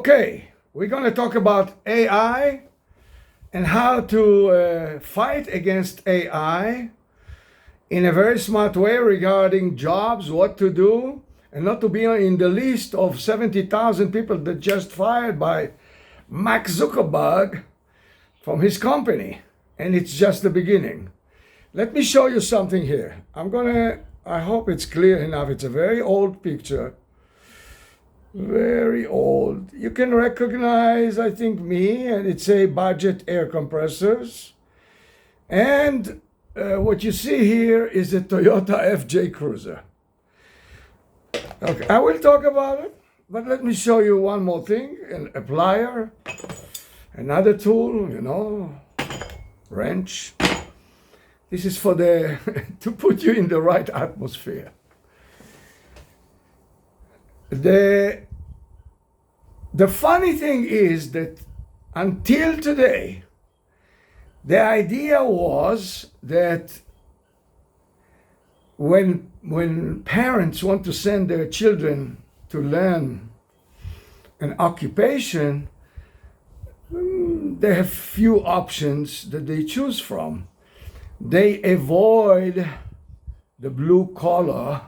Okay, we're going to talk about AI and how to fight against AI in a very smart way regarding jobs, what to do, and not to be in the list of 70,000 people that just fired by Mark Zuckerberg from his company. And it's just the beginning. Let me show you something here. I hope it's clear enough. It's a very old picture. Very old. You can recognize, I think, me, and it's a budget air compressors. And what you see here is a Toyota FJ Cruiser. Okay, I will talk about it, but let me show you one more thing. A plier, another tool, wrench. This is for to put you in the right atmosphere. The funny thing is that until today, the idea was that when parents want to send their children to learn an occupation, they have few options that they choose from. They avoid the blue collar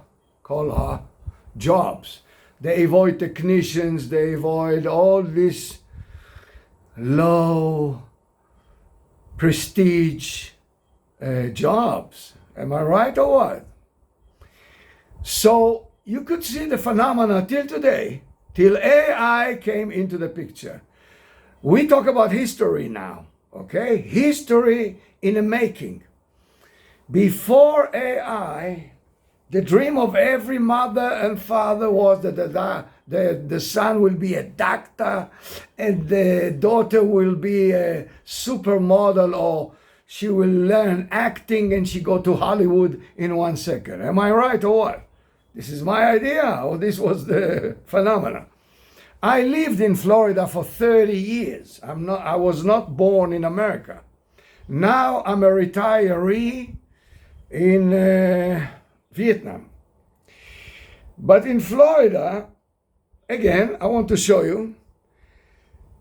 jobs. They avoid technicians, they avoid all these low prestige jobs. Am I right or what? So you could see the phenomena till today, till AI came into the picture. We talk about history now, okay? History in the making. Before AI, the dream of every mother and father was that the son will be a doctor and the daughter will be a supermodel, or she will learn acting and she go to Hollywood in 1 second. Am I right or what? This is my idea, or this was the phenomenon. I lived in Florida for 30 years. I was not born in America. Now I'm a retiree in Vietnam. But in Florida, again, I want to show you,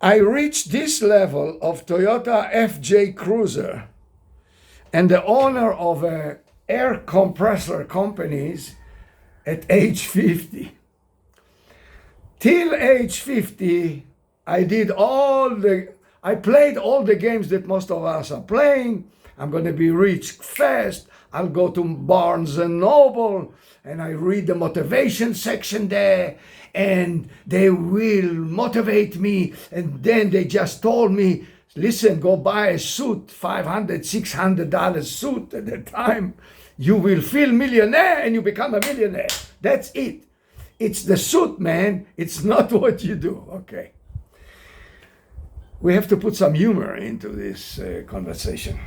I reached this level of Toyota FJ Cruiser and the owner of air compressor companies at age 50. Till age 50, I played all the games that most of us are playing. I'm going to be rich fast. I'll go to Barnes and Noble and I read the motivation section there, and they will motivate me. And then they just told me, listen, go buy a suit, $500, $600 suit at the time. You will feel millionaire and you become a millionaire. That's it. It's the suit, man. It's not what you do. Okay. We have to put some humor into this conversation.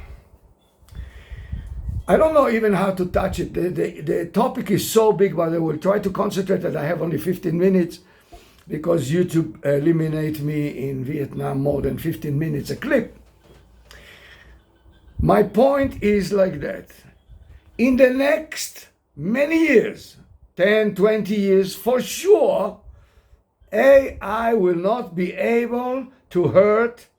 I don't know even how to touch it. The topic is so big, but I will try to concentrate that I have only 15 minutes because YouTube eliminates me in Vietnam more than 15 minutes a clip. My point is like that. In the next many years, 10, 20 years, for sure, AI will not be able to hurt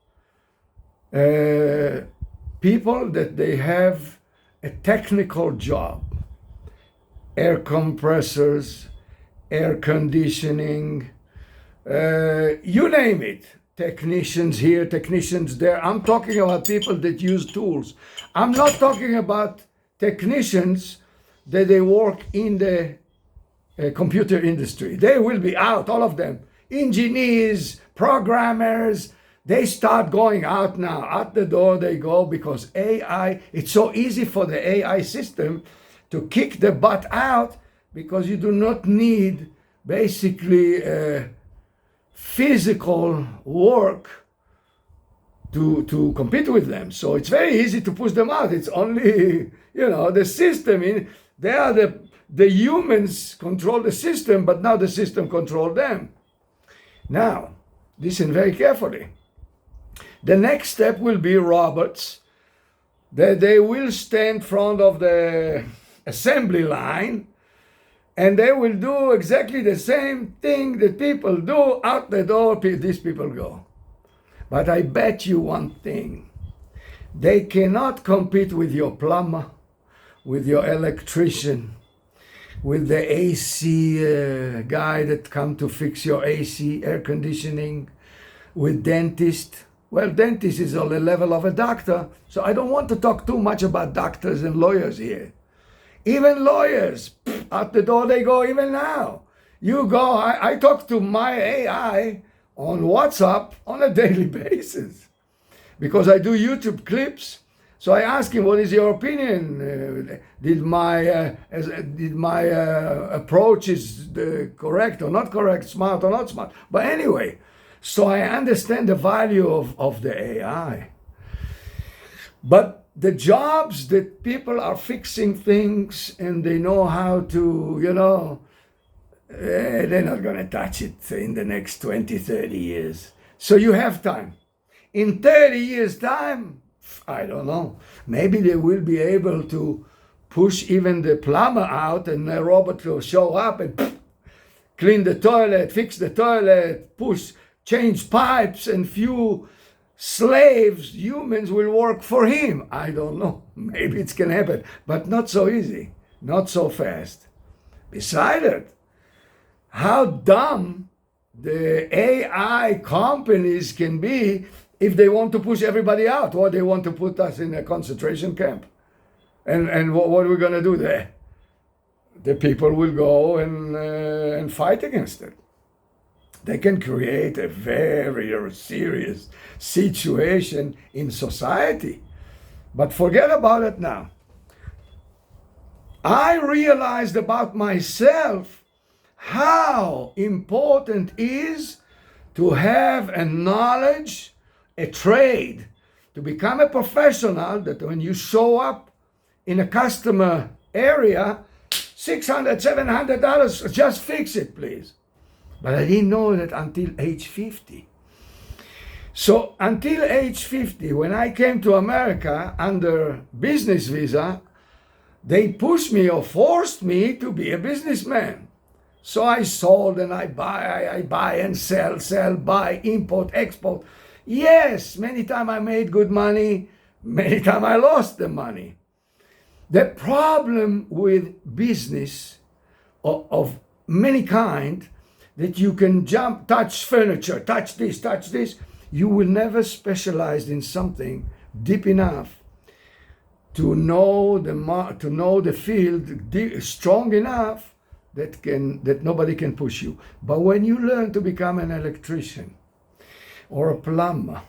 people that they have a technical job. Air compressors, air conditioning, you name it. Technicians here, technicians there. I'm talking about people that use tools. I'm not talking about technicians that they work in the computer industry. They will be out, all of them. Engineers, programmers, they start going out now. Out the door they go, because AI, it's so easy for the AI system to kick the butt out, because you do not need basically physical work to compete with them. So it's very easy to push them out. It's only, the system. They are the humans control the system, but now the system control them. Now, listen very carefully. The next step will be robots. They will stand in front of the assembly line and they will do exactly the same thing that people do. Out the door, these people go. But I bet you one thing. They cannot compete with your plumber, with your electrician, with the AC guy that come to fix your AC, air conditioning, with dentist. Well, dentist is on the level of a doctor, so I don't want to talk too much about doctors and lawyers here. Even lawyers, out the door they go even now. You go, I talk to my AI on WhatsApp on a daily basis because I do YouTube clips. So I ask him, what is your opinion? Did my approach is correct or not correct, smart or not smart? But anyway, so I understand the value of the AI. But the jobs that people are fixing things and they know how to, they're not going to touch it in the next 20, 30 years. So you have time. In 30 years' time, I don't know, maybe they will be able to push even the plumber out and a robot will show up and clean the toilet, fix the toilet, change pipes, and few slaves, humans, will work for him. I don't know. Maybe it can happen, but not so easy, not so fast. Besides it, how dumb the AI companies can be if they want to push everybody out, or they want to put us in a concentration camp. And what are we going to do there? The people will go and fight against it. They can create a very serious situation in society. But forget about it now. I realized about myself how important it is to have a knowledge, a trade, to become a professional, that when you show up in a customer area, $600, $700, just fix it, please. But I didn't know that until age 50. So until age 50, when I came to America under business visa, they pushed me or forced me to be a businessman. So I sold and I buy and sell, buy, import, export. Yes, many times I made good money, many times I lost the money. The problem with business of many kind, that you can touch furniture, touch this, you will never specialize in something deep enough to know the field strong enough that nobody can push you. But when you learn to become an electrician or a plumber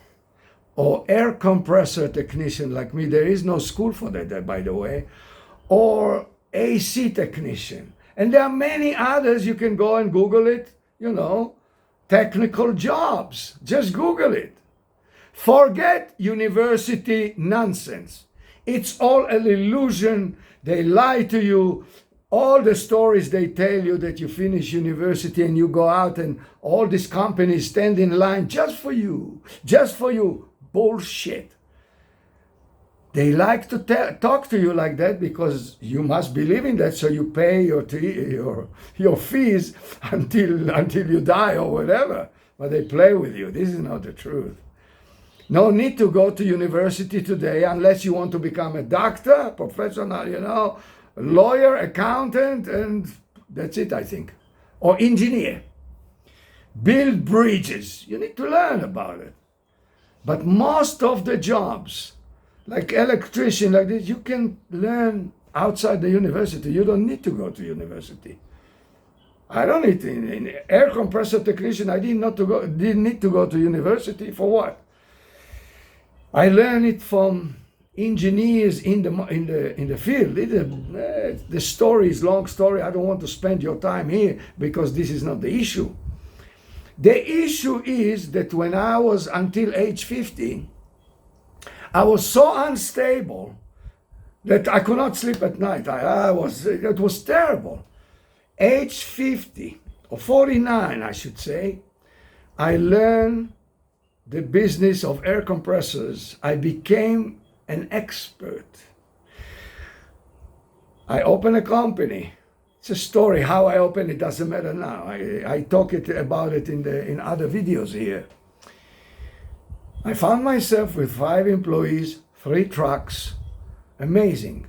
or air compressor technician like me, there is no school for that, by the way, or AC technician, and there are many others. You can go and Google it, technical jobs. Just Google it. Forget university nonsense. It's all an illusion. They lie to you. All the stories they tell you that you finish university and you go out and all these companies stand in line just for you. Bullshit. They like to talk to you like that because you must believe in that, so you pay your fees until you die or whatever. But they play with you. This is not the truth. No need to go to university today unless you want to become a doctor, professional, lawyer, accountant, and that's it, I think. Or engineer. Build bridges. You need to learn about it. But most of the jobs, like electrician, like this, you can learn outside the university. You don't need to go to university. I don't need to. In air compressor technician, I didn't need to go to university. For what? I learned it from engineers in the field. The story is long story. I don't want to spend your time here because this is not the issue. The issue is that when I was until age 50, I was so unstable that I could not sleep at night. It was terrible. Age 50 or 49, I should say, I learned the business of air compressors. I became an expert. I opened a company. It's a story. How I open it doesn't matter now. I talk about it in other videos here. I found myself with 5 employees, 3 trucks. Amazing.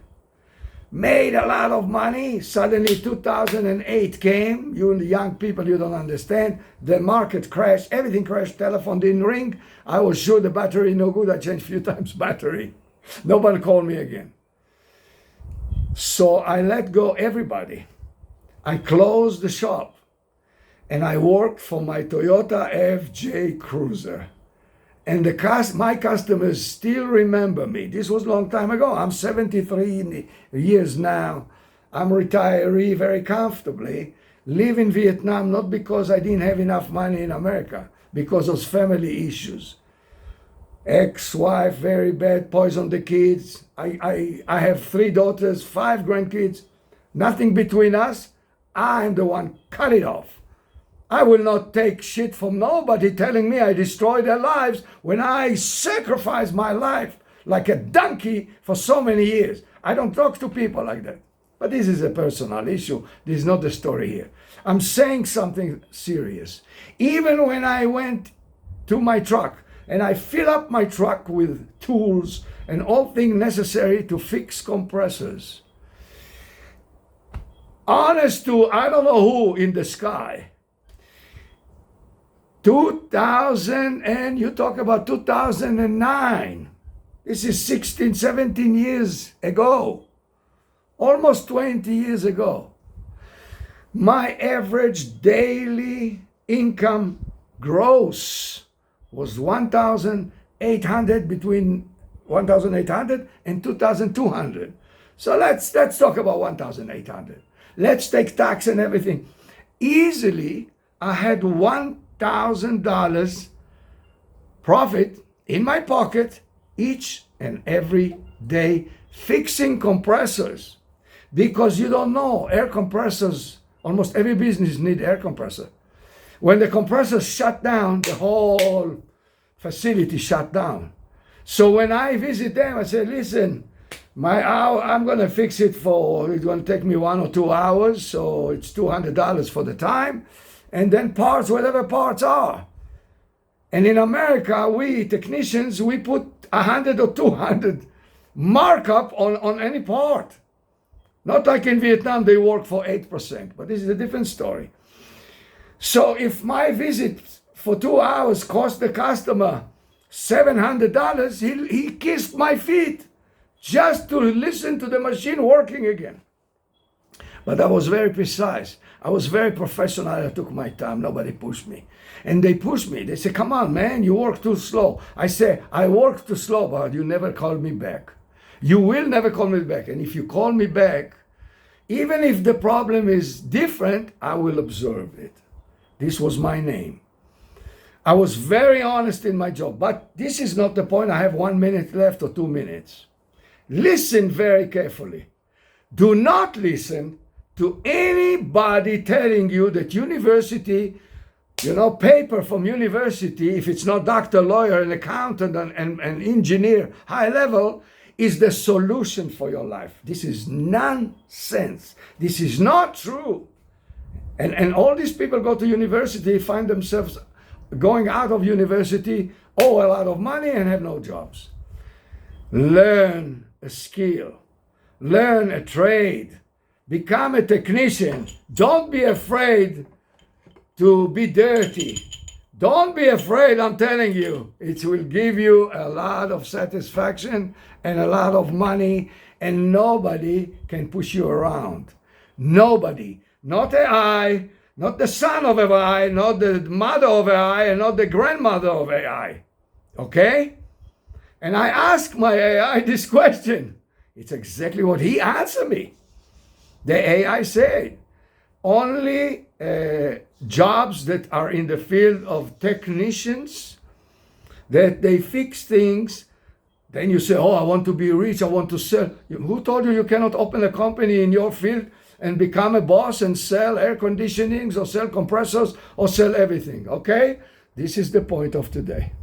Made a lot of money. Suddenly 2008 came. You young people, you don't understand. The market crashed. Everything crashed. Telephone didn't ring. I was sure the battery no good. I changed a few times battery. Nobody called me again. So I let go everybody. I closed the shop. And I worked for my Toyota FJ Cruiser. And my customers still remember me. This was a long time ago. I'm 73 years now. I'm retiree very comfortably. Live in Vietnam, not because I didn't have enough money in America, because of family issues. Ex-wife, very bad, poisoned the kids. I have 3 daughters, 5 grandkids. Nothing between us. I'm the one cut it off. I will not take shit from nobody telling me I destroyed their lives when I sacrificed my life like a donkey for so many years. I don't talk to people like that. But this is a personal issue. This is not the story here. I'm saying something serious. Even when I went to my truck and I fill up my truck with tools and all things necessary to fix compressors, honest to I don't know who in the sky, 2000, and you talk about 2009. This is 16, 17 years ago. Almost 20 years ago. My average daily income gross was 1,800, between 1,800 and 2,200. So let's talk about 1,800. Let's take tax and everything. Easily, I had $1,000 profit in my pocket each and every day fixing compressors. Because you don't know, air compressors, almost every business needs air compressor. When the compressors shut down, the whole facility shut down. So when I visit them, I say, listen, I'm going to fix it it's going to take me 1 or 2 hours, so it's $200 for the time. And then parts, whatever parts are. And in America, we technicians, we put 100 or 200 markup on any part. Not like in Vietnam, they work for 8%, but this is a different story. So if my visit for 2 hours cost the customer $700, he kissed my feet just to listen to the machine working again. But I was very precise. I was very professional. I took my time. Nobody pushed me. And they pushed me. They say, come on, man, you work too slow. I say, I work too slow, but you never called me back. You will never call me back. And if you call me back, even if the problem is different, I will observe it. This was my name. I was very honest in my job. But this is not the point. I have 1 minute left or 2 minutes. Listen very carefully. Do not listen to anybody telling you that university, paper from university, if it's not doctor, lawyer, and accountant, and engineer, high level, is the solution for your life. This is nonsense. This is not true. And all these people go to university, find themselves going out of university, owe a lot of money, and have no jobs. Learn a skill. Learn a trade. Become a technician. Don't be afraid to be dirty. Don't be afraid, I'm telling you. It will give you a lot of satisfaction and a lot of money, and nobody can push you around. Nobody. Not AI, not the son of AI, not the mother of AI, and not the grandmother of AI. Okay? And I asked my AI this question. It's exactly what he answered me. The AI said, only jobs that are in the field of technicians, that they fix things. Then you say, oh, I want to be rich, I want to sell. Who told you cannot open a company in your field and become a boss and sell air conditionings or sell compressors or sell everything? Okay? This is the point of today.